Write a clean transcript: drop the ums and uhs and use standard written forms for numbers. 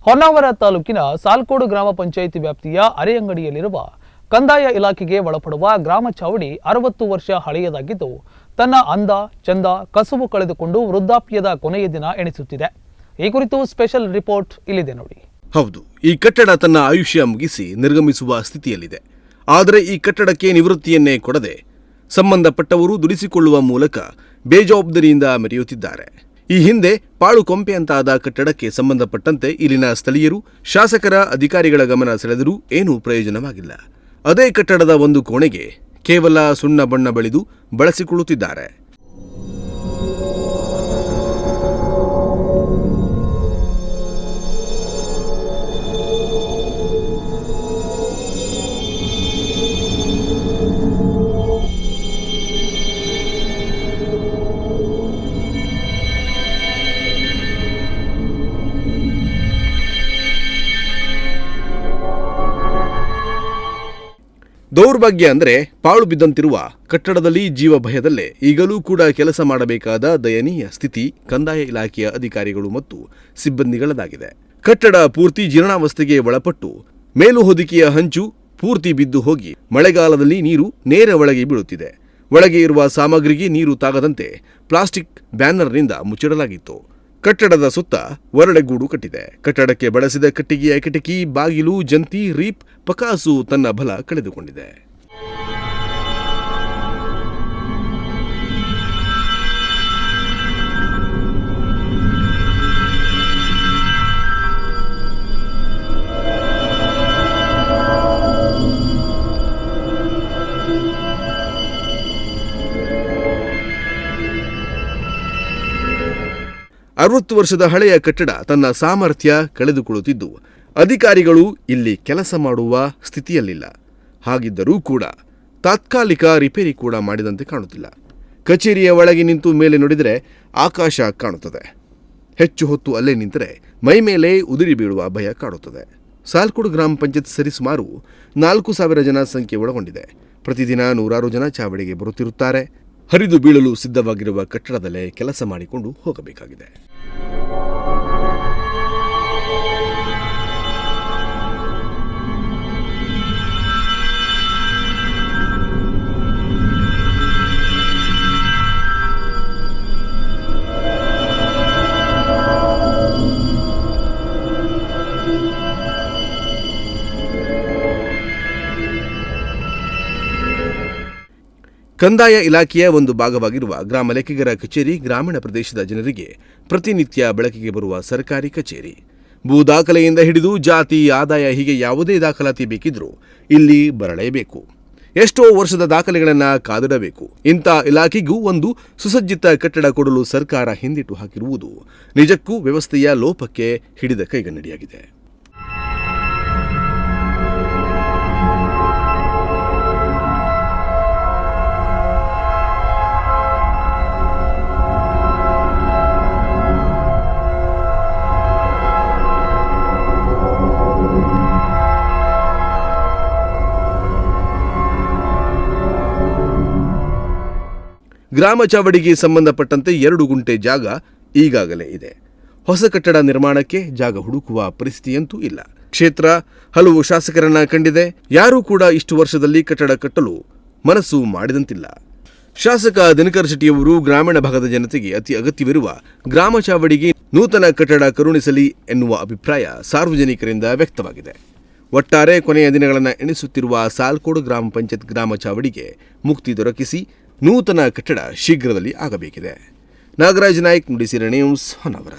ಹೊನ್ನಾವರ ತಾಲೂಕಿನ ಸಾಲ್ಕೋಡು ಗ್ರಾಮ ಪಂಚಾಯಿತಿ ವ್ಯಾಪ್ತಿಯ ಅರೆಯಂಗಡಿಯಲ್ಲಿರುವ ಕಂದಾಯ ಇಲಾಖೆಗೆ ಒಳಪಡುವ ಗ್ರಾಮ ಚಾವಡಿ 60 ವರ್ಷ ಹಳೆಯದಾಗಿದ್ದು ತನ್ನ ಅಂದ ಚಂದ ಕಸುಬು ಕಳೆದುಕೊಂಡು ವೃದ್ಧಾಪ್ಯದ ಕೊನೆಯ ದಿನ ಎಣಿಸುತ್ತಿದೆ. ಈ ಕುರಿತು ಸ್ಪೆಷಲ್ ರಿಪೋರ್ಟ್ ಇಲ್ಲಿದೆ ನೋಡಿ. ಹೌದು, ಈ ಕಟ್ಟಡ ತನ್ನ ಆಯುಷ್ಯ ಮುಗಿಸಿ ನಿರ್ಗಮಿಸುವ ಸ್ಥಿತಿಯಲ್ಲಿದೆ. ಆದರೆ ಈ ಕಟ್ಟಡಕ್ಕೆ ನಿವೃತ್ತಿಯನ್ನೇ ಕೊಡದೆ ಸಂಬಂಧಪಟ್ಟವರು ದುಡಿಸಿಕೊಳ್ಳುವ ಮೂಲಕ ಬೇಜವಾಬ್ದಾರಿಯಿಂದ ಮೆರೆಯುತ್ತಿದ್ದಾರೆ. ಈ ಹಿಂದೆ ಪಾಳು ಕೊಂಪೆ ಅಂತಾದ ಕಟ್ಟಡಕ್ಕೆ ಸಂಬಂಧಪಟ್ಟಂತೆ ಇಲ್ಲಿನ ಸ್ಥಳೀಯರು, ಶಾಸಕರ, ಅಧಿಕಾರಿಗಳ ಗಮನ ಸೆಳೆದರೂ ಏನೂ ಪ್ರಯೋಜನವಾಗಿಲ್ಲ. ಅದೇ ಕಟ್ಟಡದ ಒಂದು ಕೋಣೆಗೆ ಕೇವಲ ಸುಣ್ಣ ಬಣ್ಣ ಬಳಿದು ಬಳಸಿಕೊಳ್ಳುತ್ತಿದ್ದಾರೆ. ದೌರ್ಭಾಗ್ಯ ಅಂದರೆ ಪಾಳು ಬಿದ್ದಂತಿರುವ ಕಟ್ಟಡದಲ್ಲಿ ಜೀವ ಭಯದಲ್ಲೇ ಈಗಲೂ ಕೂಡ ಕೆಲಸ ಮಾಡಬೇಕಾದ ದಯನೀಯ ಸ್ಥಿತಿ ಕಂದಾಯ ಇಲಾಖೆಯ ಅಧಿಕಾರಿಗಳು ಮತ್ತು ಸಿಬ್ಬಂದಿಗಳದಾಗಿದೆ. ಕಟ್ಟಡ ಪೂರ್ತಿ ಜೀರ್ಣಾವಸ್ಥೆಗೆ ಒಳಪಟ್ಟು ಮೇಲು ಹೊದಿಕೆಯ ಹಂಚು ಪೂರ್ತಿ ಬಿದ್ದು ಹೋಗಿ ಮಳೆಗಾಲದಲ್ಲಿ ನೀರು ನೇರ ಒಳಗೆ ಬೀಳುತ್ತಿದೆ. ಒಳಗೆ ಇರುವ ಸಾಮಗ್ರಿಗೆ ನೀರು ತಾಗದಂತೆ ಪ್ಲಾಸ್ಟಿಕ್ ಬ್ಯಾನರ್ನಿಂದ ಮುಚ್ಚಿಡಲಾಗಿತ್ತು. ಕಟ್ಟಡದ ಸುತ್ತ ಒರಡೆಗೂಡು ಕಟ್ಟಿದೆ. ಕಟ್ಟಡಕ್ಕೆ ಬಳಸಿದ ಕಟ್ಟಿಗೆಯ ಕಿಟಕಿ, ಬಾಗಿಲು, ಜಂತಿ, ರೀಪ್, ಪಕಾಸು ತನ್ನ ಬಲ ಕಳೆದುಕೊಂಡಿದೆ. ಅರವತ್ತು ವರ್ಷದ ಹಳೆಯ ಕಟ್ಟಡ ತನ್ನ ಸಾಮರ್ಥ್ಯ ಕಳೆದುಕೊಳ್ಳುತ್ತಿದ್ದು ಅಧಿಕಾರಿಗಳು ಇಲ್ಲಿ ಕೆಲಸ ಮಾಡುವ ಸ್ಥಿತಿಯಲ್ಲಿಲ್ಲ. ಹಾಗಿದ್ದರೂ ಕೂಡ ತಾತ್ಕಾಲಿಕ ರಿಪೇರಿ ಕೂಡ ಮಾಡಿದಂತೆ ಕಾಣುತ್ತಿಲ್ಲ. ಕಚೇರಿಯ ಒಳಗೆ ನಿಂತು ಮೇಲೆ ನೋಡಿದರೆ ಆಕಾಶ ಕಾಣುತ್ತದೆ. ಹೆಚ್ಚು ಹೊತ್ತು ಅಲ್ಲೇ ನಿಂತರೆ ಮೈ ಮೇಲೆ ಉದುರಿ ಬೀಳುವ ಭಯ ಕಾಡುತ್ತದೆ. ಸಾಲ್ಕೋಡು ಗ್ರಾಮ ಪಂಚಾಯತ್ ಸರಿಸುಮಾರು 4,000 ಜನ ಸಂಖ್ಯೆ ಒಳಗೊಂಡಿದೆ. ಪ್ರತಿದಿನ 100 ಜನ ಚಾವಡಿಗೆ ಬರುತ್ತಿರುತ್ತಾರೆ. ಹರಿದು ಬೀಳಲು ಸಿದ್ಧವಾಗಿರುವ ಕಟ್ಟಡದಲ್ಲೇ ಕೆಲಸ ಮಾಡಿಕೊಂಡು ಹೋಗಬೇಕಾಗಿದೆ. ಕಂದಾಯ ಇಲಾಖೆಯ ಒಂದು ಭಾಗವಾಗಿರುವ ಗ್ರಾಮ ಲೆಕ್ಕಿಗರ ಕಚೇರಿ ಗ್ರಾಮೀಣ ಪ್ರದೇಶದ ಜನರಿಗೆ ಪ್ರತಿನಿತ್ಯ ಬೆಳಕಿಗೆ ಬರುವ ಸರ್ಕಾರಿ ಕಚೇರಿ. ಭೂ ದಾಖಲೆಯಿಂದ ಹಿಡಿದು ಜಾತಿ, ಆದಾಯ ಹೀಗೆ ಯಾವುದೇ ದಾಖಲಾತಿ ಬೇಕಿದ್ರೂ ಇಲ್ಲಿ ಬರಲೇಬೇಕು. ಎಷ್ಟೋ ವರ್ಷದ ದಾಖಲೆಗಳನ್ನು ಕಾದಿಡಬೇಕು. ಇಂಥ ಇಲಾಖೆಗೂ ಒಂದು ಸುಸಜ್ಜಿತ ಕಟ್ಟಡ ಕೊಡಲು ಸರ್ಕಾರ ಹಿಂದಿಟ್ಟು ಹಾಕಿರುವುದು ನಿಜಕ್ಕೂ ವ್ಯವಸ್ಥೆಯ ಲೋಪಕ್ಕೆ ಹಿಡಿದ ಕೈಗನ್ನಡಿಯಾಗಿದೆ. ಗ್ರಾಮ ಚಾವಡಿಗೆ ಸಂಬಂಧಪಟ್ಟಂತೆ 2 ಗುಂಟೆ ಜಾಗ ಈಗಾಗಲೇ ಇದೆ. ಹೊಸ ಕಟ್ಟಡ ನಿರ್ಮಾಣಕ್ಕೆ ಜಾಗ ಹುಡುಕುವ ಪರಿಸ್ಥಿತಿಯಂತೂ ಇಲ್ಲ. ಕ್ಷೇತ್ರ ಹಲವು ಶಾಸಕರನ್ನ ಕಂಡಿದೆ. ಯಾರೂ ಕೂಡ ಇಷ್ಟು ವರ್ಷದಲ್ಲಿ ಕಟ್ಟಡ ಕಟ್ಟಲು ಮನಸ್ಸು ಮಾಡಿದಂತಿಲ್ಲ. ಶಾಸಕ ದಿನಕರ್ ಶೆಟ್ಟಿಯವರು ಗ್ರಾಮೀಣ ಭಾಗದ ಜನತೆಗೆ ಅತಿ ಅಗತ್ಯವಿರುವ ಗ್ರಾಮ ಚಾವಡಿಗೆ ನೂತನ ಕಟ್ಟಡ ಕರುಣಿಸಲಿ ಎನ್ನುವ ಅಭಿಪ್ರಾಯ ಸಾರ್ವಜನಿಕರಿಂದ ವ್ಯಕ್ತವಾಗಿದೆ. ಒಟ್ಟಾರೆ ಕೊನೆಯ ದಿನಗಳನ್ನು ಎಣಿಸುತ್ತಿರುವ ಸಾಲ್ಕೋಡು ಗ್ರಾಮ ಪಂಚಾಯತ್ ಗ್ರಾಮ ಚಾವಡಿಗೆ ಮುಕ್ತಿ ದೊರಕಿಸಿ ನೂತನ ಕಟ್ಟಡ ಶೀಘ್ರದಲ್ಲಿ ಆಗಬೇಕಿದೆ. ನಾಗರಾಜ್ ನಾಯ್ಕ್, ನುಡಿಸಿರ ನ್ಯೂಸ್, ಹೊನ್ನಾವರ.